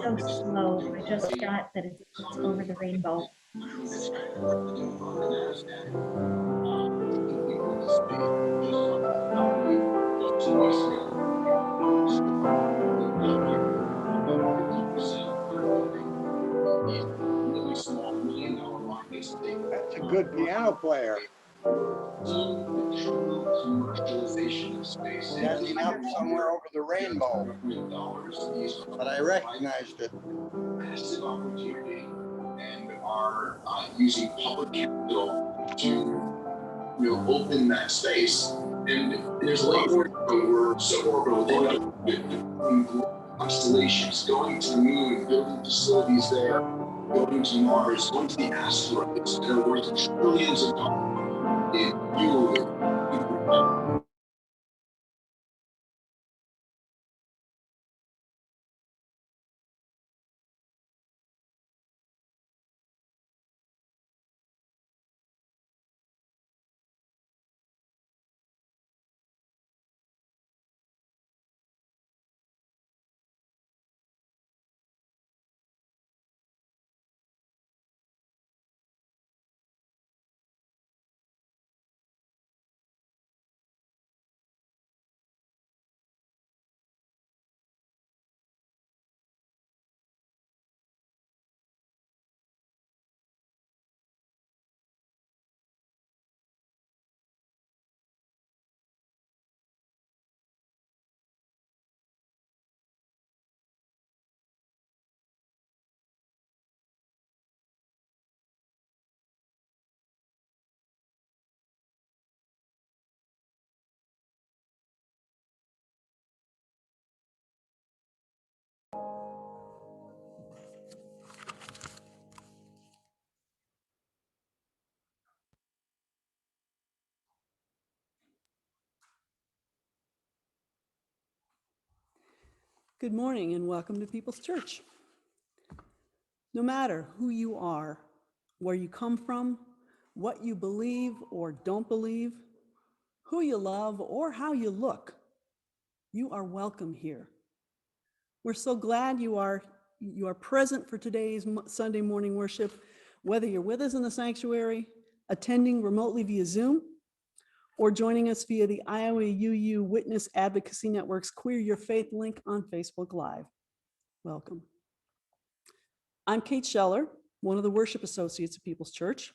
So slow. I just got that it's over the rainbow. That's a good piano player. Standing up somewhere over the rainbow. But I recognized it. Massive opportunity, and are using public capital to open that space. And there's a lot more. We're suborbital constellations, going to the moon, building facilities there, going to Mars, going to the asteroids that are worth trillions of dollars in fuel. Good morning and welcome to People's Church. No matter who you are, where you come from, what you believe or don't believe, who you love or how you look, you are welcome here. We're so glad you are present for today's Sunday morning worship, whether you're with us in the sanctuary, attending remotely via Zoom, or joining us via the Iowa UU Witness Advocacy Network's Queer Your Faith link on Facebook Live. Welcome. I'm Kate Scheller, one of the worship associates of People's Church.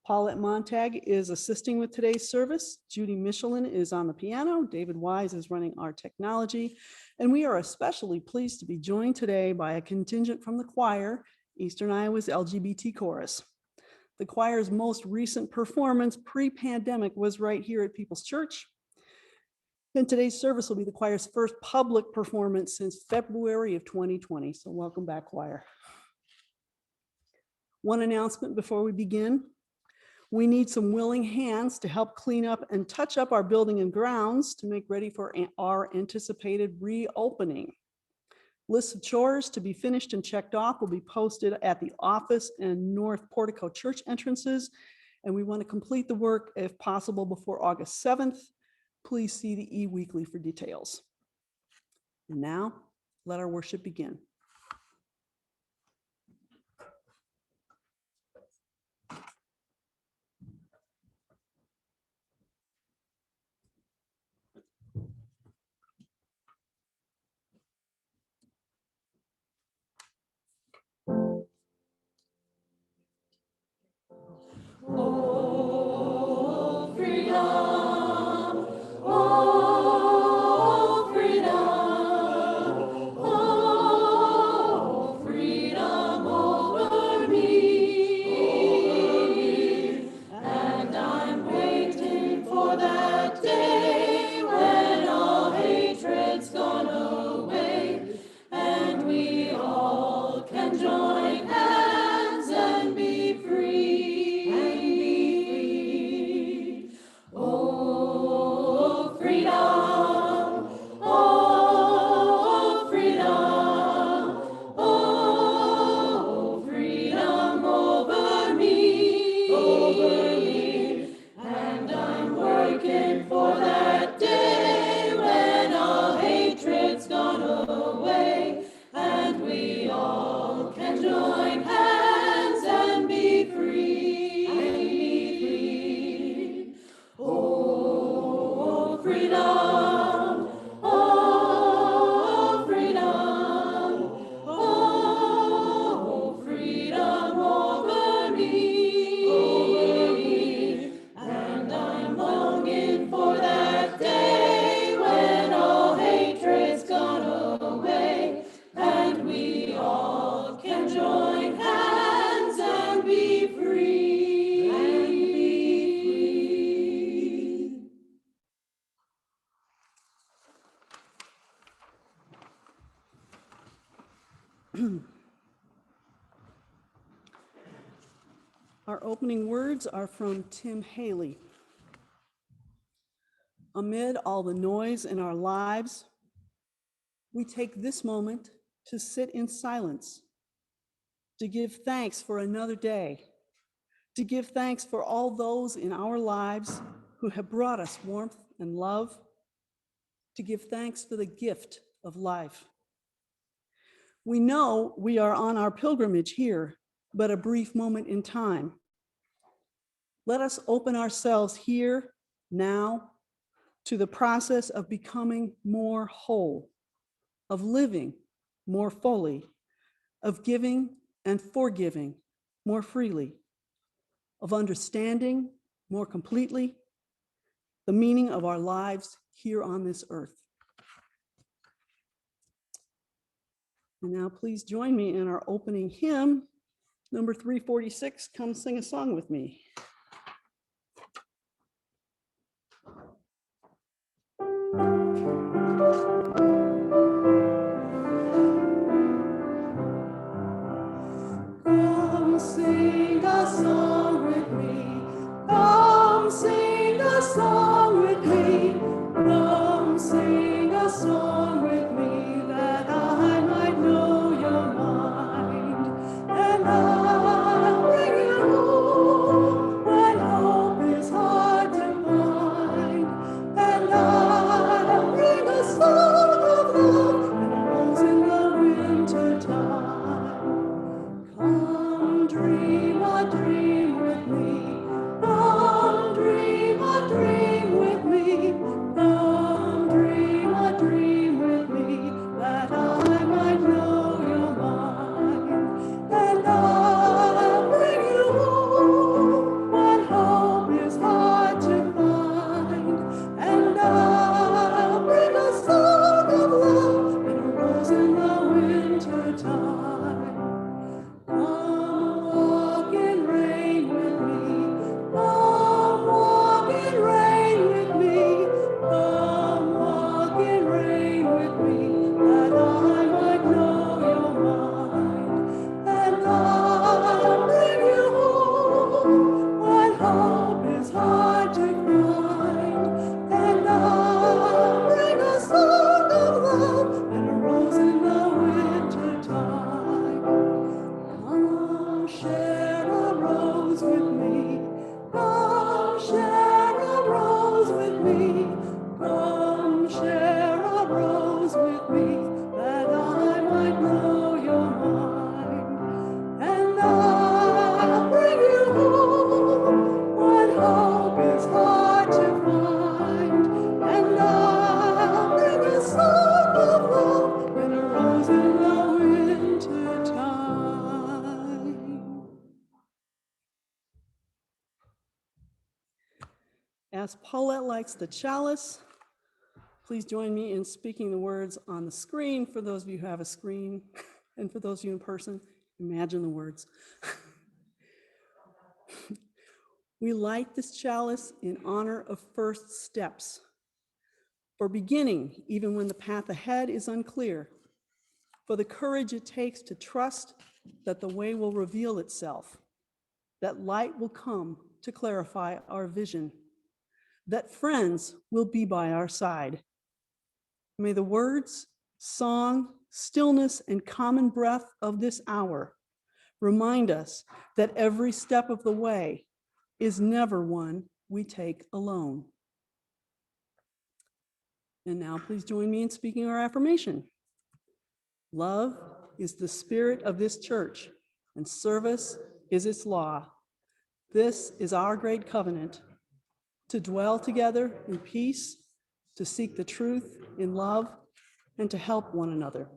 Paulette Montag is assisting with today's service. Judy Michelin is on the piano. David Wise is running our technology. And we are especially pleased to be joined today by a contingent from the choir, Eastern Iowa's LGBT Chorus. The choir's most recent performance pre-pandemic was right here at People's Church. And today's service will be the choir's first public performance since February of 2020. So welcome back, choir. One announcement before we begin. We need some willing hands to help clean up and touch up our building and grounds to make ready for our anticipated reopening. Lists of chores to be finished and checked off will be posted at the office and North Portico Church entrances, and we want to complete the work if possible before August 7th. Please see the e-weekly for details. And now, let our worship begin. Oh, freedom, oh, freedom, oh, Our opening words are from Tim Haley. Amid all the noise in our lives, we take this moment to sit in silence, to give thanks for another day, to give thanks for all those in our lives who have brought us warmth and love, to give thanks for the gift of life. We know we are on our pilgrimage here, but a brief moment in time. Let us open ourselves here, now, to the process of becoming more whole, of living more fully, of giving and forgiving more freely, of understanding more completely the meaning of our lives here on this earth. And now please join me in our opening hymn, number 346, Come Sing a Song with Me. Come sing a song with me. Come sing a song with me. Come sing a song with me that I might know your mind. And I'll bring you home when hope is hard to find. And I'll bring a song of love and a rose in the winter time. Come dream a dream with me. Come dream a dream with me. Come dream a dream with me that I might know your mind. And I'll bring you home when hope is hard to find. And I'll bring a song of love and a rose in the winter time. Come walk in rain with me. Come walk in rain with me. Come walk in rain with me that I might know your mind. And I'll bring you home when hope is hard to find. And I'll bring a song of love and a rose in the winter time. Come share a rose with me. Come share a rose with me. Come share a rose with me that I might know your mind. And I'll bring you home when hope is hard to find. And I'll bring a song of love and a rose in the winter time. As Paulette likes the chalice, please join me in speaking the words on the screen. For those of you who have a screen, and for those of you in person, imagine the words. We light this chalice in honor of first steps, for beginning even when the path ahead is unclear, for the courage it takes to trust that the way will reveal itself, that light will come to clarify our vision, that friends will be by our side. May the words, song, stillness, and common breath of this hour remind us that every step of the way is never one we take alone. And now please join me in speaking our affirmation. Love is the spirit of this church, and service is its law. This is our great covenant, to dwell together in peace, to seek the truth in love, and to help one another.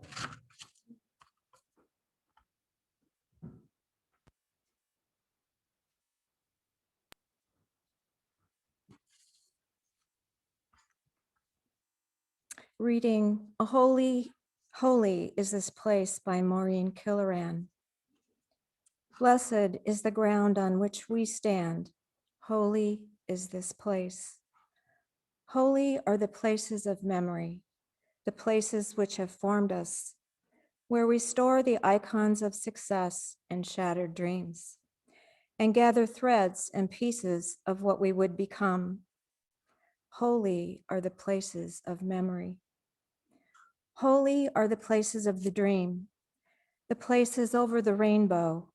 Reading A Holy, Holy is This Place by Maureen Killoran. Blessed is the ground on which we stand. Holy is this place. Holy are the places of memory, the places which have formed us, where we store the icons of success and shattered dreams, and gather threads and pieces of what we would become. Holy are the places of memory. Holy are the places of the dream, the places over the rainbow,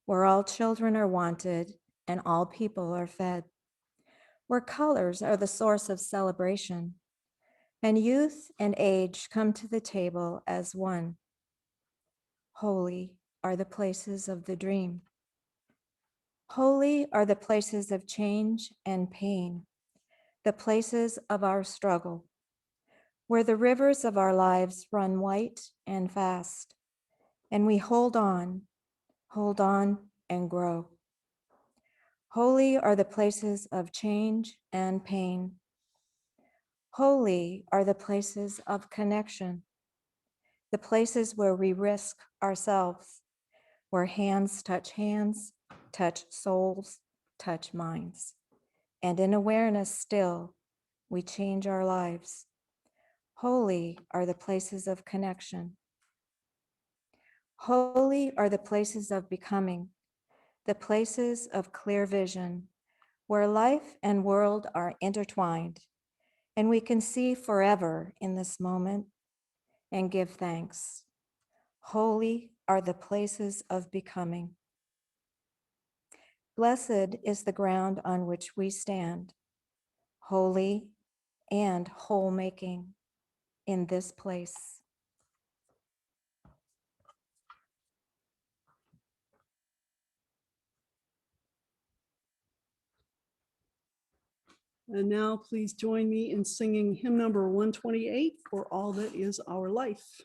where all children are wanted and all people are fed, where colors are the source of celebration, and youth and age come to the table as one. Holy are the places of the dream. Holy are the places of change and pain, the places of our struggle, where the rivers of our lives run white and fast, and we hold on and grow. Holy are the places of change and pain. Holy are the places of connection, the places where we risk ourselves, where hands, touch souls, touch minds. And in awareness still, we change our lives. Holy are the places of connection. Holy are the places of becoming, the places of clear vision, where life and world are intertwined, and we can see forever in this moment and give thanks. Holy are the places of becoming. Blessed is the ground on which we stand, holy and whole making in this place. And now please join me in singing hymn number 128, For All That Is Our Life.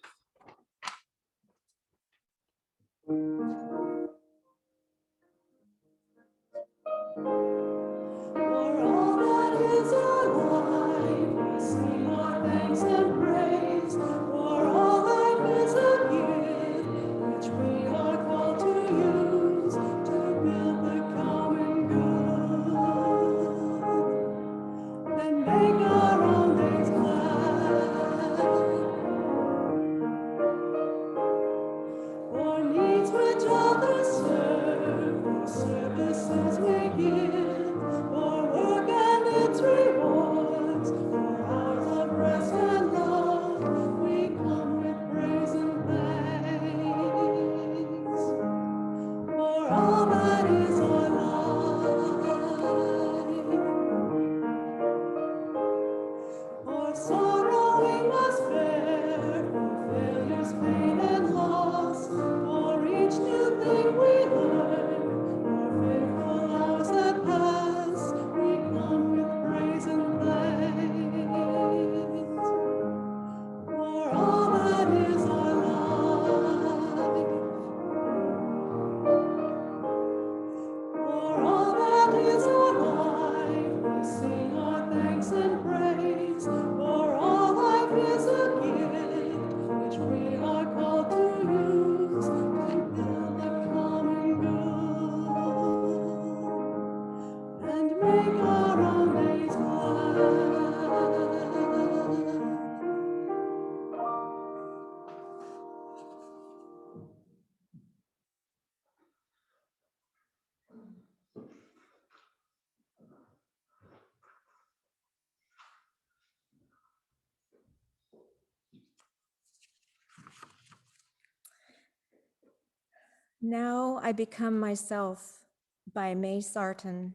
Now I Become Myself by May Sarton.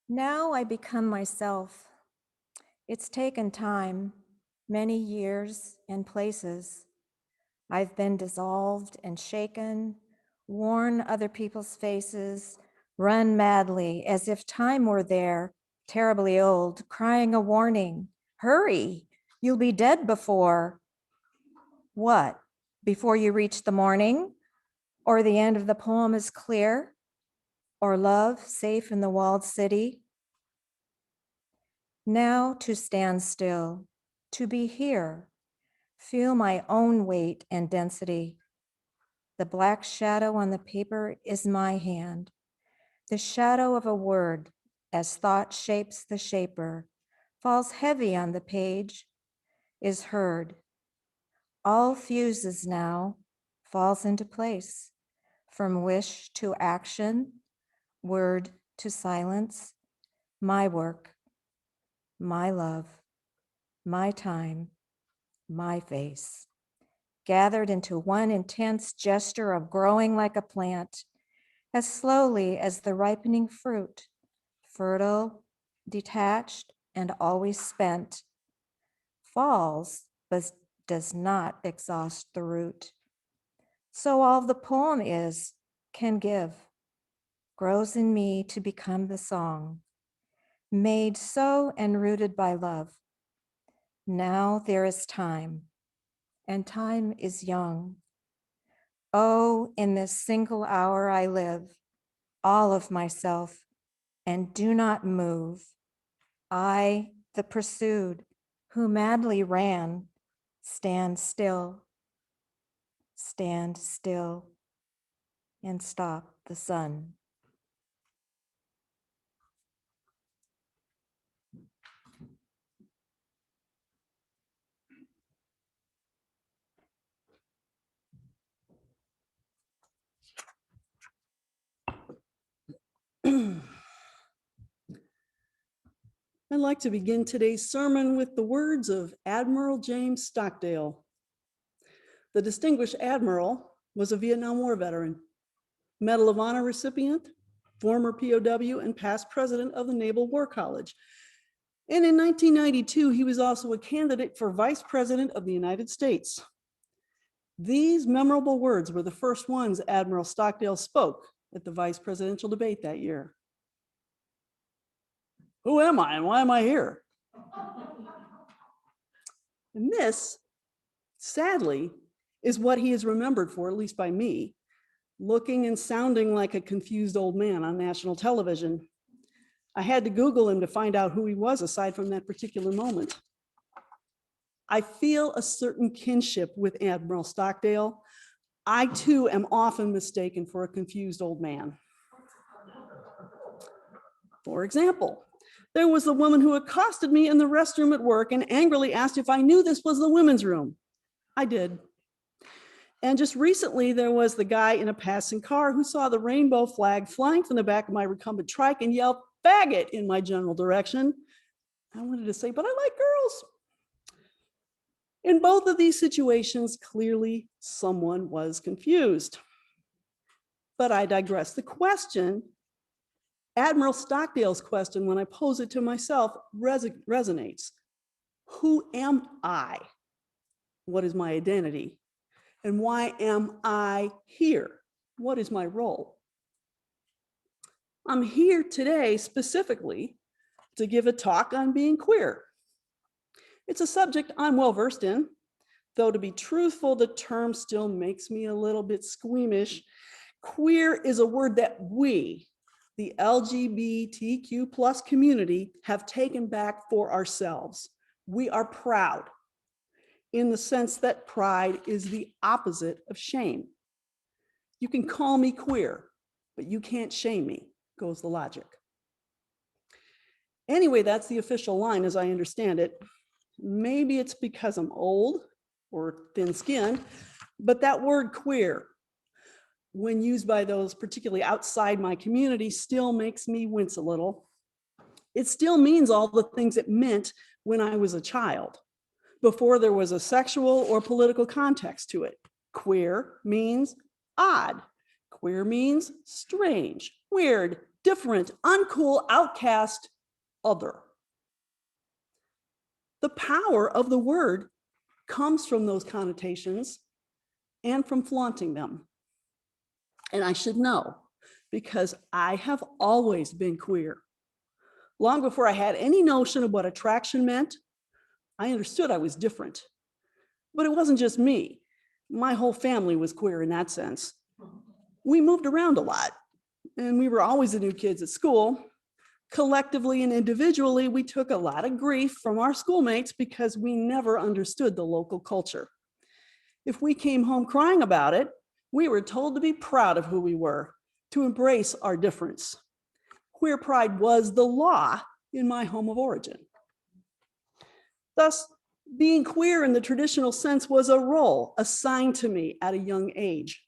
Now I become myself. It's taken time, many years and places. I've been dissolved and shaken, worn other people's faces, run madly as if time were there, terribly old, crying a warning. Hurry, you'll be dead before. What? Before you reach the morning? Or the end of the poem is clear? Or love safe in the walled city? Now to stand still, to be here, feel my own weight and density. The black shadow on the paper is my hand, the shadow of a word as thought shapes the shaper, falls heavy on the page, is heard. All fuses now, falls into place, from wish to action, word to silence, my work, my love, my time, my face, gathered into one intense gesture of growing like a plant, as slowly as the ripening fruit, fertile, detached, and always spent, falls but does not exhaust the root. So all the poem is, can give, grows in me to become the song, made so and rooted by love. Now there is time, and time is young. Oh, in this single hour I live, all of myself, and do not move. I, the pursued, who madly ran, stand still, and stop the sun. I'd like to begin today's sermon with the words of Admiral James Stockdale. The distinguished admiral was a Vietnam War veteran, Medal of Honor recipient, former POW, and past president of the Naval War College. And in 1992, he was also a candidate for Vice President of the United States. These memorable words were the first ones Admiral Stockdale spoke at the vice presidential debate that year. Who am I and why am I here? And this, sadly, is what he is remembered for, at least by me, looking and sounding like a confused old man on national television. I had to Google him to find out who he was aside from that particular moment. I feel a certain kinship with Admiral Stockdale. I too am often mistaken for a confused old man. For example, there was the woman who accosted me in the restroom at work and angrily asked if I knew this was the women's room. I did. And just recently, there was the guy in a passing car who saw the rainbow flag flying from the back of my recumbent trike and yelled, "Faggot," in my general direction. I wanted to say, but I like girls. In both of these situations, clearly someone was confused. But I digress. The question, Admiral Stockdale's question, when I pose it to myself, resonates. Who am I? What is my identity? And why am I here? What is my role? I'm here today specifically to give a talk on being queer. It's a subject I'm well versed in, though to be truthful, the term still makes me a little bit squeamish. Queer is a word that we, the LGBTQ plus community, have taken back for ourselves. We are proud, in the sense that pride is the opposite of shame. You can call me queer, but you can't shame me, goes the logic. Anyway, that's the official line as I understand it. Maybe it's because I'm old or thin-skinned, but that word queer, when used by those particularly outside my community, still makes me wince a little. It still means all the things it meant when I was a child, before there was a sexual or political context to it. Queer means odd. Queer means strange, weird, different, uncool, outcast, other. The power of the word comes from those connotations and from flaunting them. And I should know, because I have always been queer. Long before I had any notion of what attraction meant, I understood I was different. But it wasn't just me. My whole family was queer in that sense. We moved around a lot, and we were always the new kids at school. Collectively and individually, we took a lot of grief from our schoolmates because we never understood the local culture. If we came home crying about it, we were told to be proud of who we were, to embrace our difference. Queer pride was the law in my home of origin. Thus, being queer in the traditional sense was a role assigned to me at a young age.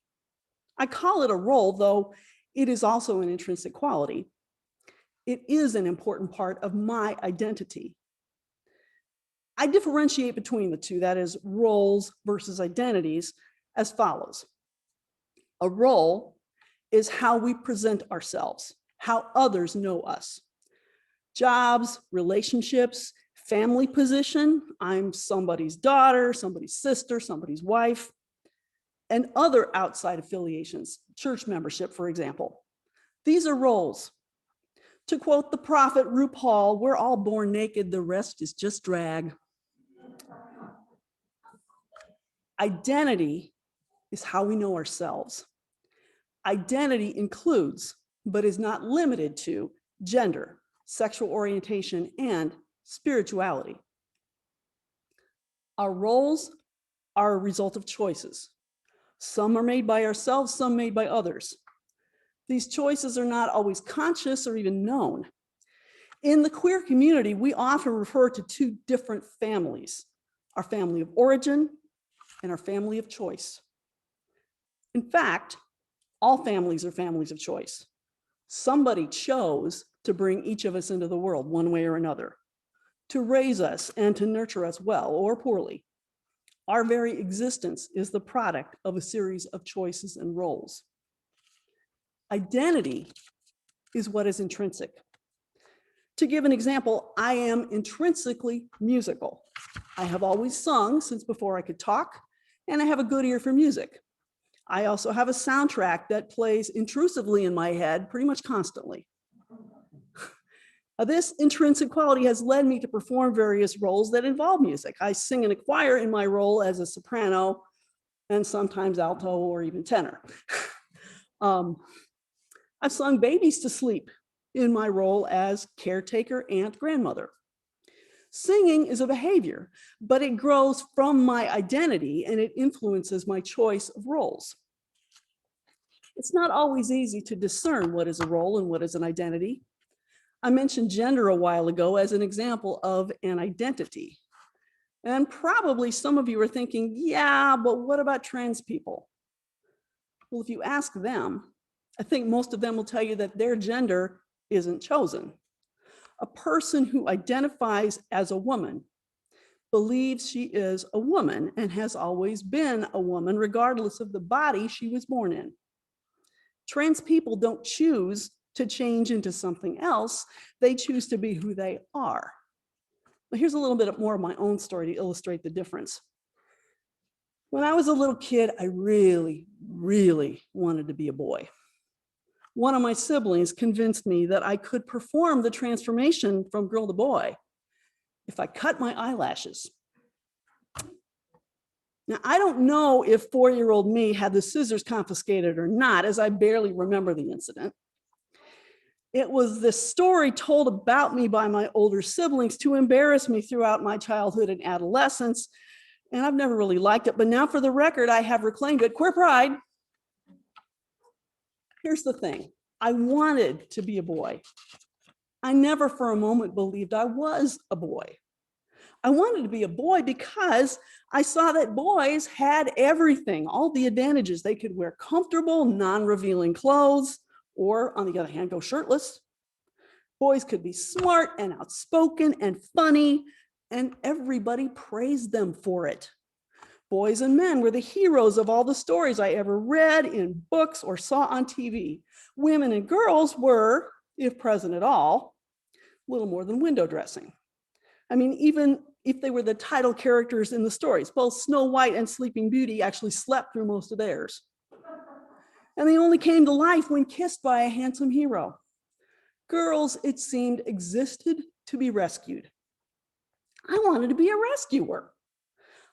I call it a role, though It is also an intrinsic quality. It is an important part of my identity. I differentiate between the two, that is, roles versus identities, as follows. A role is how we present ourselves, how others know us. Jobs, relationships, family position, I'm somebody's daughter, somebody's sister, somebody's wife, and other outside affiliations, church membership, for example. These are roles. To quote the prophet RuPaul, we're all born naked, the rest is just drag. Identity is how we know ourselves. Identity includes, but is not limited to, gender, sexual orientation, and spirituality. Our roles are a result of choices. Some are made by ourselves, some made by others. These choices are not always conscious or even known. In the queer community, we often refer to two different families, our family of origin and our family of choice. In fact, all families are families of choice. Somebody chose to bring each of us into the world one way or another, to raise us and to nurture us well or poorly. Our very existence is the product of a series of choices and roles. Identity is what is intrinsic. To give an example, I am intrinsically musical. I have always sung since before I could talk, and I have a good ear for music. I also have a soundtrack that plays intrusively in my head pretty much constantly. This intrinsic quality has led me to perform various roles that involve music. I sing in a choir in my role as a soprano and sometimes alto or even tenor. I've sung babies to sleep in my role as caretaker and grandmother. Singing is a behavior, but it grows from my identity and it influences my choice of roles. It's not always easy to discern what is a role and what is an identity. I mentioned gender a while ago as an example of an identity. And probably some of you are thinking, yeah, but what about trans people? Well, if you ask them, I think most of them will tell you that their gender isn't chosen. A person who identifies as a woman believes she is a woman and has always been a woman, regardless of the body she was born in. Trans people don't choose to change into something else. They choose to be who they are. Well, here's a little bit more of my own story to illustrate the difference. When I was a little kid, I really, really wanted to be a boy. One of my siblings convinced me that I could perform the transformation from girl to boy if I cut my eyelashes. Now, I don't know if 4-year-old me had the scissors confiscated or not, as I barely remember the incident. It was this story told about me by my older siblings to embarrass me throughout my childhood and adolescence, and I've never really liked it, but now for the record, I have reclaimed it. Queer pride. Here's the thing. I wanted to be a boy. I never for a moment believed I was a boy. I wanted to be a boy because I saw that boys had everything, all the advantages. They could wear comfortable, non-revealing clothes, or on the other hand, go shirtless. Boys could be smart and outspoken and funny, and everybody praised them for it. Boys and men were the heroes of all the stories I ever read in books or saw on TV. Women and girls were, if present at all, little more than window dressing. I mean, even if they were the title characters in the stories, both Snow White and Sleeping Beauty actually slept through most of theirs. And they only came to life when kissed by a handsome hero. Girls, it seemed, existed to be rescued. I wanted to be a rescuer.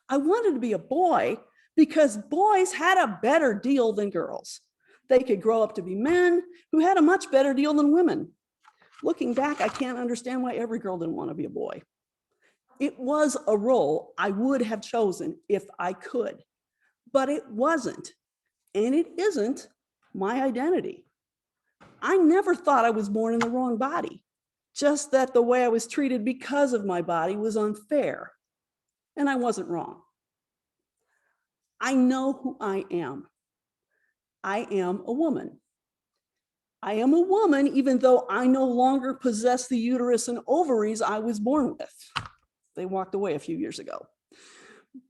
I wanted to be a boy because boys had a better deal than girls. They could grow up to be men who had a much better deal than women. Looking back, I can't understand why every girl didn't want to be a boy. It was a role I would have chosen if I could, but it wasn't, and it isn't my identity. I never thought I was born in the wrong body, just that the way I was treated because of my body was unfair, and I wasn't wrong. I know who I am. I am a woman. I am a woman, even though I no longer possess the uterus and ovaries I was born with. They walked away a few years ago.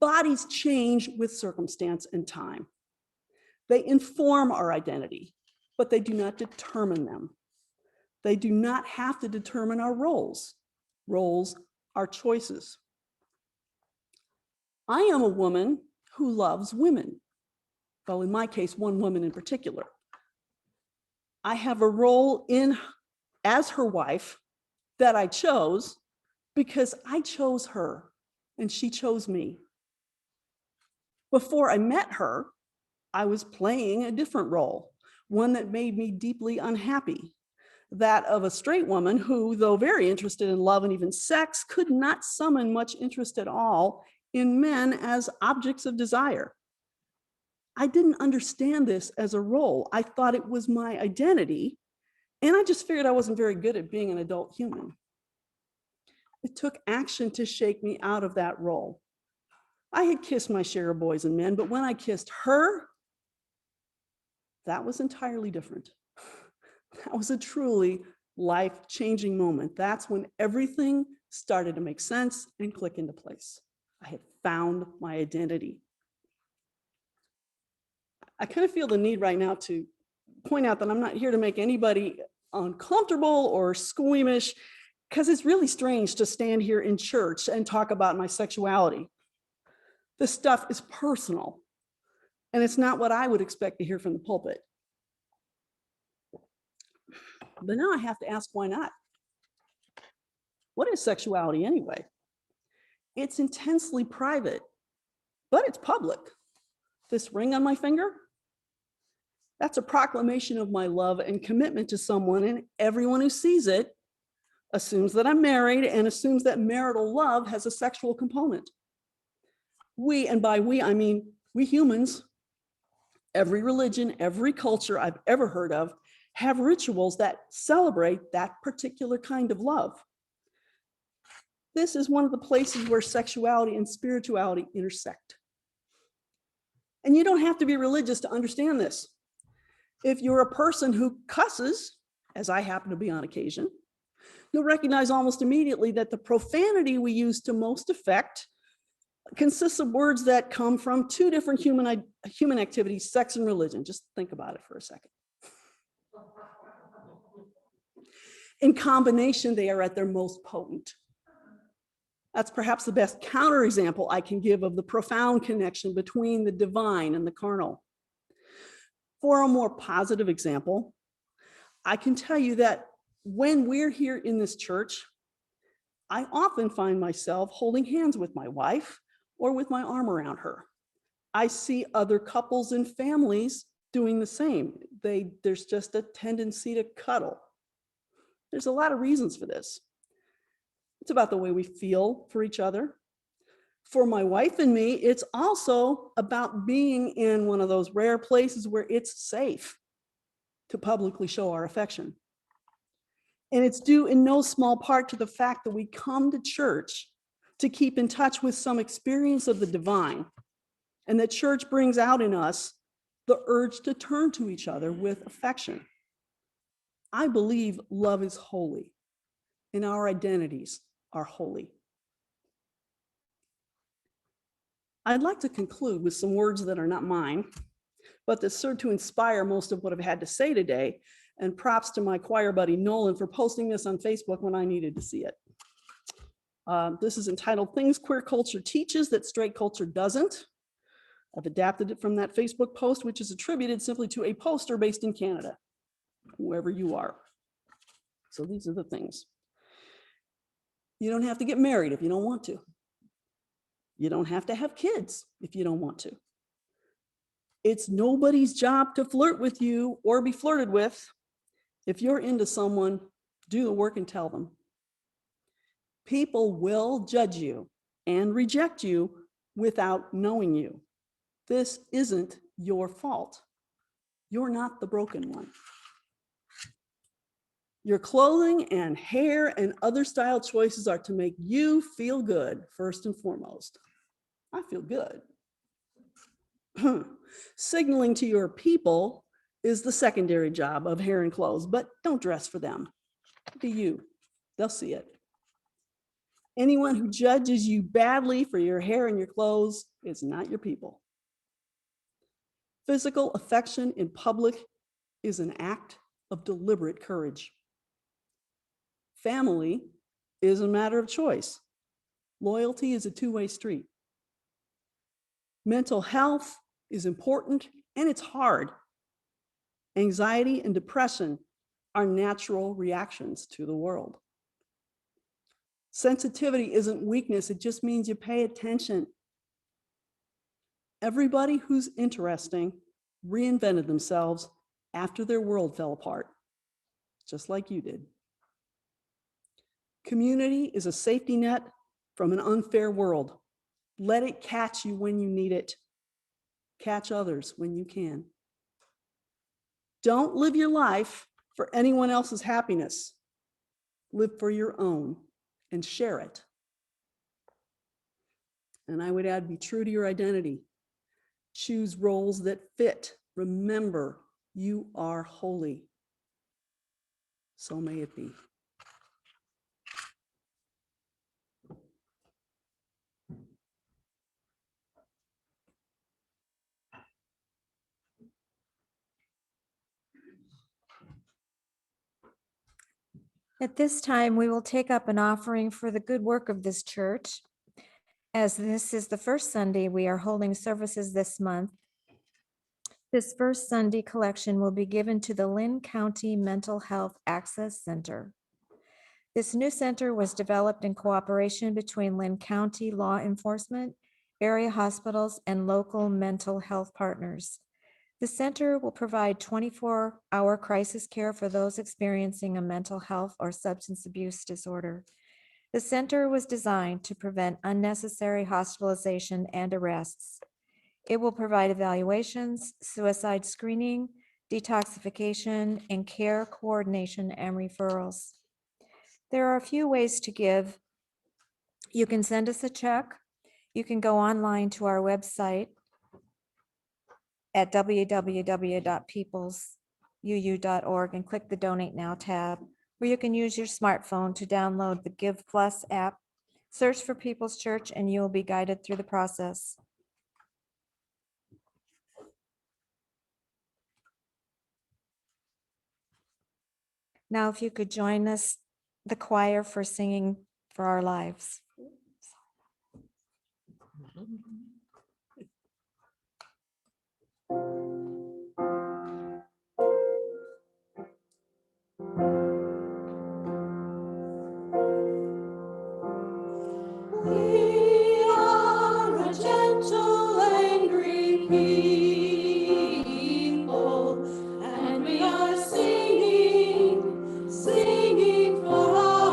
Bodies change with circumstance and time. They inform our identity, but they do not determine them. They do not have to determine our roles. Roles are choices. I am a woman who loves women. Well, in my case, one woman in particular. I have a role as her wife that I chose because I chose her and she chose me. Before I met her, I was playing a different role, one that made me deeply unhappy, that of a straight woman who, though very interested in love and even sex, could not summon much interest at all in men as objects of desire. I didn't understand this as a role. I thought it was my identity, and I just figured I wasn't very good at being an adult human. It took action to shake me out of that role. I had kissed my share of boys and men, but when I kissed her, that was entirely different. That was a truly life-changing moment. That's when everything started to make sense and click into place. I had found my identity. I kind of feel the need right now to point out that I'm not here to make anybody uncomfortable or squeamish, because it's really strange to stand here in church and talk about my sexuality. This stuff is personal, and it's not what I would expect to hear from the pulpit. But now I have to ask, why not? What is sexuality anyway? It's intensely private, but it's public. This ring on my finger, that's a proclamation of my love and commitment to someone, and everyone who sees it assumes that I'm married and assumes that marital love has a sexual component. We, and by we, I mean we humans, every religion, every culture I've ever heard of, have rituals that celebrate that particular kind of love. This is one of the places where sexuality and spirituality intersect. And you don't have to be religious to understand this. If you're a person who cusses, as I happen to be on occasion, you'll recognize almost immediately that the profanity we use to most effect consists of words that come from two different human activities, sex and religion. Just think about it for a second. In combination, they are at their most potent. That's perhaps the best counterexample I can give of the profound connection between the divine and the carnal. For a more positive example, I can tell you that when we're here in this church, I often find myself holding hands with my wife or with my arm around her. I see other couples and families doing the same. There's just a tendency to cuddle. There's a lot of reasons for this. It's about the way we feel for each other. For my wife and me, it's also about being in one of those rare places where it's safe to publicly show our affection. And it's due in no small part to the fact that we come to church to keep in touch with some experience of the divine, and that church brings out in us the urge to turn to each other with affection. I believe love is holy, and our identities are holy. I'd like to conclude with some words that are not mine, but that serve to inspire most of what I've had to say today, and props to my choir buddy Nolan for posting this on Facebook when I needed to see it. This is entitled Things Queer Culture Teaches That Straight Culture Doesn't. I've adapted it from that Facebook post, which is attributed simply to a poster based in Canada, whoever you are. So these are the things. You don't have to get married if you don't want to. You don't have to have kids if you don't want to. It's nobody's job to flirt with you or be flirted with. If you're into someone, do the work and tell them. People will judge you and reject you without knowing you. This isn't your fault. You're not the broken one. Your clothing and hair and other style choices are to make you feel good, first and foremost. I feel good. Signaling to your people is the secondary job of hair and clothes, but don't dress for them. Be you. They'll see it. Anyone who judges you badly for your hair and your clothes is not your people. Physical affection in public is an act of deliberate courage. Family is a matter of choice. Loyalty is a two-way street. Mental health is important and it's hard. Anxiety and depression are natural reactions to the world. Sensitivity isn't weakness, it just means you pay attention. Everybody who's interesting reinvented themselves after their world fell apart, just like you did. Community is a safety net from an unfair world. Let it catch you when you need it. Catch others when you can. Don't live your life for anyone else's happiness. Live for your own and share it. And I would add, be true to your identity. Choose roles that fit. Remember, you are holy. So may it be. At this time, we will take up an offering for the good work of this church. As this is the first Sunday we are holding services this month, this first Sunday collection will be given to the Linn County Mental Health Access Center. This new center was developed in cooperation between Linn County law enforcement, area hospitals, and local mental health partners. The center will provide 24-hour crisis care for those experiencing a mental health or substance abuse disorder. The center was designed to prevent unnecessary hospitalization and arrests. It will provide evaluations, suicide screening, detoxification, and care coordination and referrals. There are a few ways to give. You can send us a check. You can go online to our website at www.peoplesuu.org and click the Donate Now tab, or you can use your smartphone to download the Give Plus app. Search for People's Church and you'll be guided through the process. Now, if you could join us, the choir, for singing For Our Lives. We are a gentle, angry people, and we are singing for our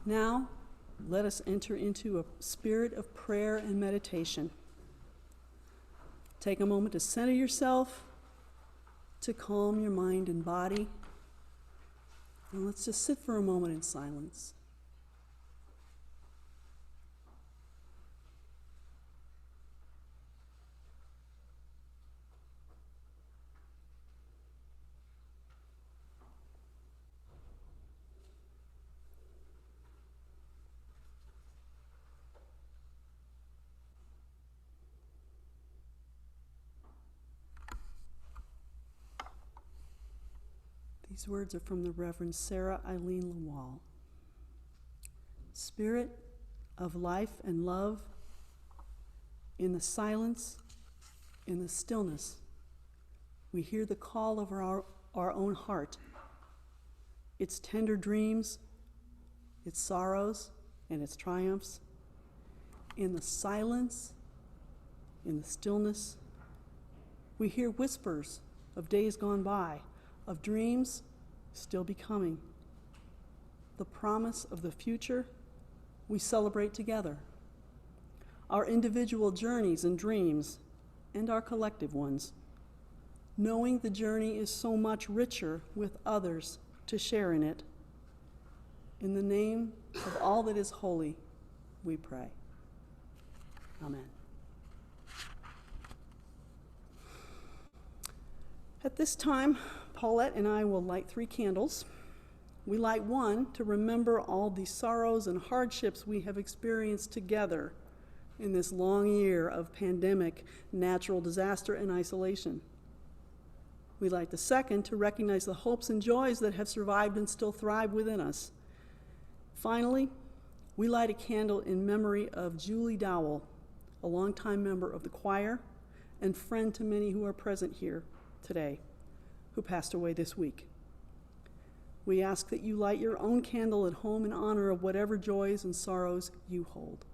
Now, let us enter into a spirit of prayer and meditation. Take a moment to center yourself, to calm your mind and body. And let's just sit for a moment in silence. These words are from the Reverend Sarah Eileen Lawal. Spirit of life and love, in the silence, in the stillness, we hear the call of our own heart, its tender dreams, its sorrows, and its triumphs. In the silence, in the stillness, we hear whispers of days gone by, of dreams still becoming. The promise of the future we celebrate together. Our individual journeys and dreams, and our collective ones. Knowing the journey is so much richer with others to share in it. In the name of all that is holy, we pray. Amen. At this time, Paulette and I will light 3 candles. We light one to remember all the sorrows and hardships we have experienced together in this long year of pandemic, natural disaster, and isolation. We light the second to recognize the hopes and joys that have survived and still thrive within us. Finally, we light a candle in memory of Julie Dowell, a longtime member of the choir and friend to many who are present here today, who passed away this week. We ask that you light your own candle at home in honor of whatever joys and sorrows you hold.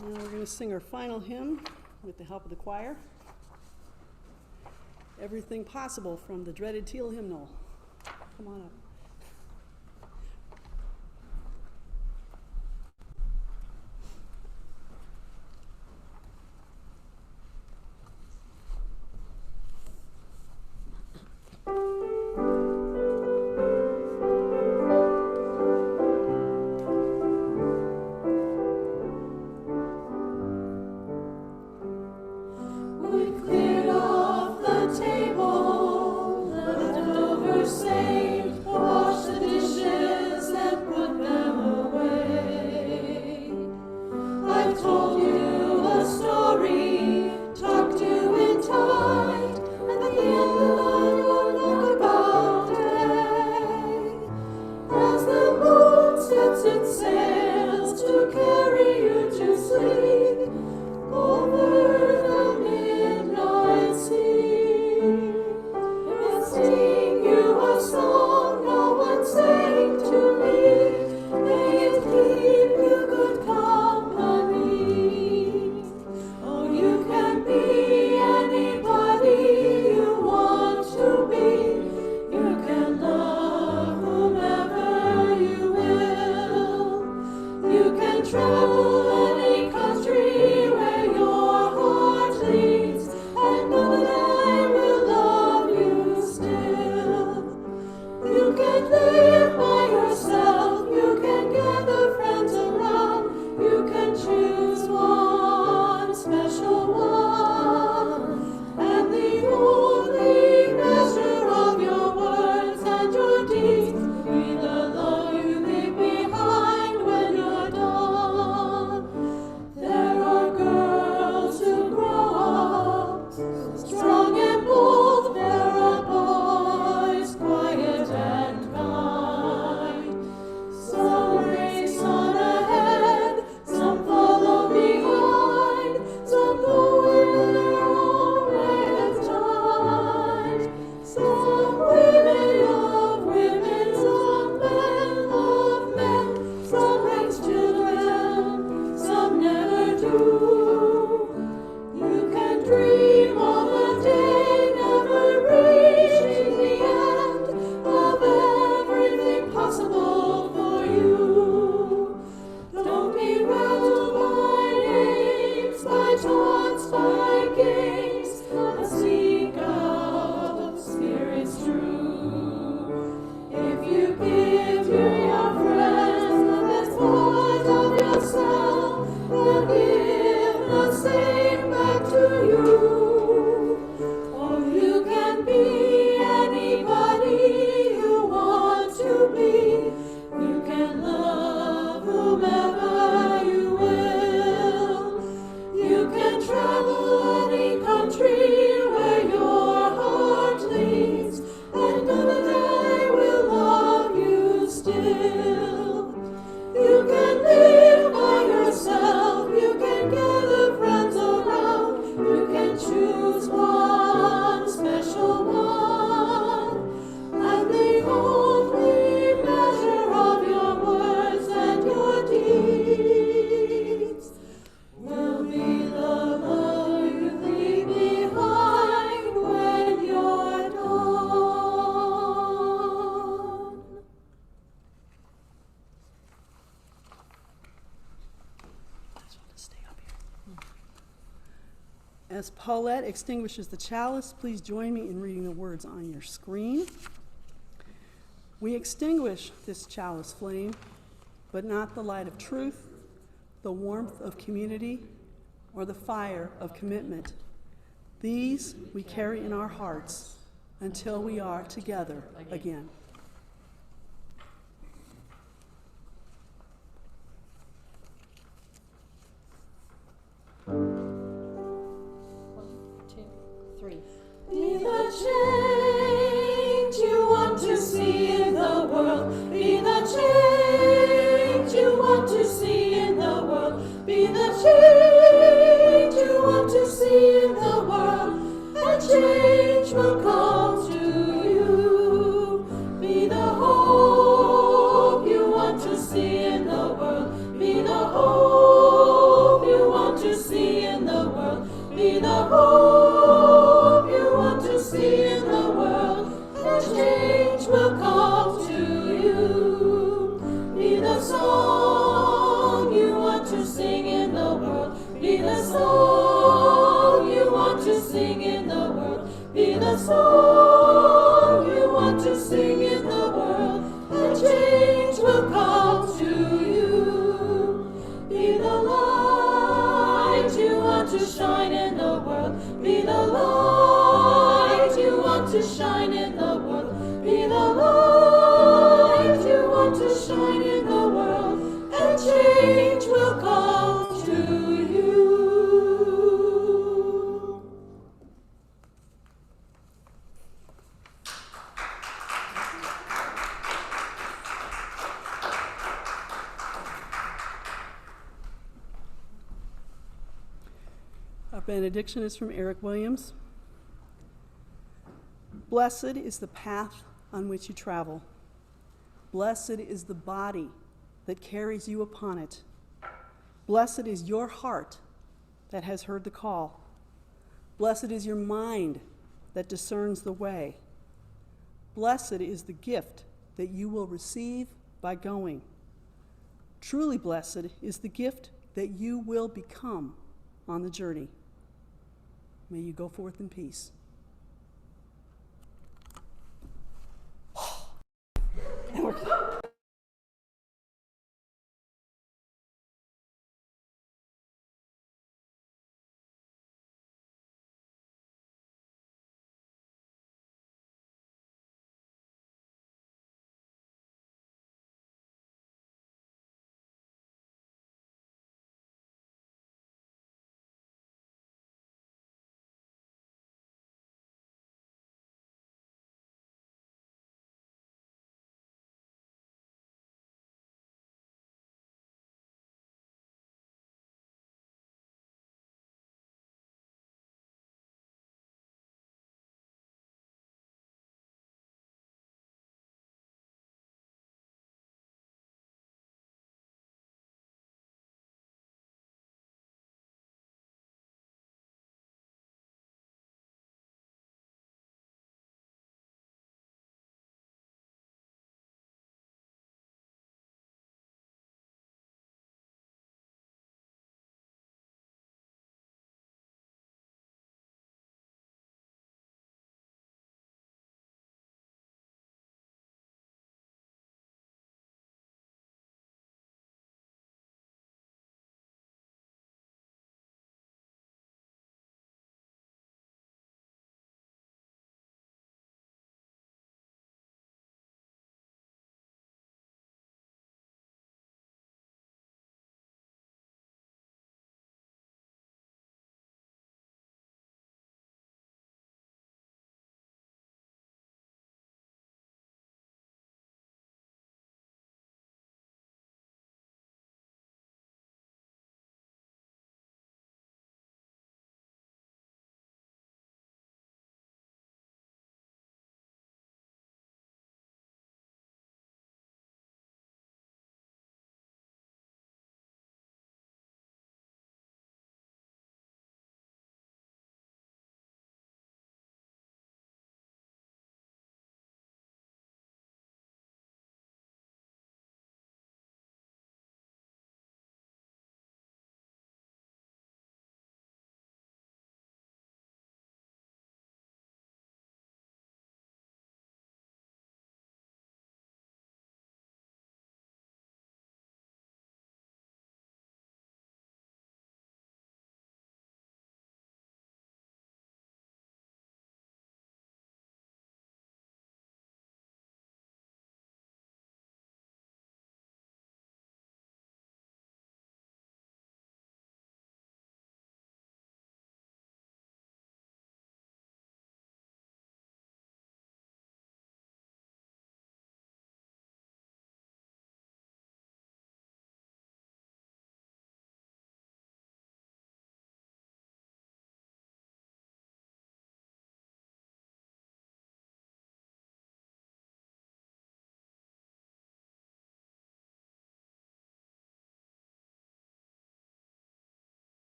Now we're going to sing our final hymn with the help of the choir. Everything Possible from the dreaded Teal hymnal. Come on up. We cleared off the table, leftovers saved. You can dream of a day never reaching the end of everything possible for you. Don't be rattled by names, by taunts, by games, but seek out the Spirit's truth. If you give to your friends the best part of yourself, they'll give the same back to you. Or you can be anybody you want to be. You can love whomever you will. You can travel any country where your heart leads, and God and I will love you still. You can live by yourself, you can gather friends around, you can choose one special one, and the only measure of your words and your deeds will be the love you leave behind when you're done. As Paulette extinguishes the chalice, please join me in reading the words on your screen. We extinguish this chalice flame, but not the light of truth, the warmth of community, or the fire of commitment. These we carry in our hearts until we are together again. Be the change you want to see in the world. Be the change you want to see in the world. Be the change you want to see in the world. And change will come to you. Be the hope you want to see in the world. Be the hope you want to see in the world. Be the hope you want to see in the world, and change will come to you. Be the song you want to sing in the world. Be the song you want to sing in the world. Be the song you want to sing in the world, and change will come to you. Be the light you want to shine in the world. Be the light you want to shine in the world. Be the light you want to shine in the world, and change will come to you. Our benediction is from Eric Williams. Blessed is the path on which you travel. Blessed is the body that carries you upon it. Blessed is your heart that has heard the call. Blessed is your mind that discerns the way. Blessed is the gift that you will receive by going. Truly blessed is the gift that you will become on the journey. May you go forth in peace.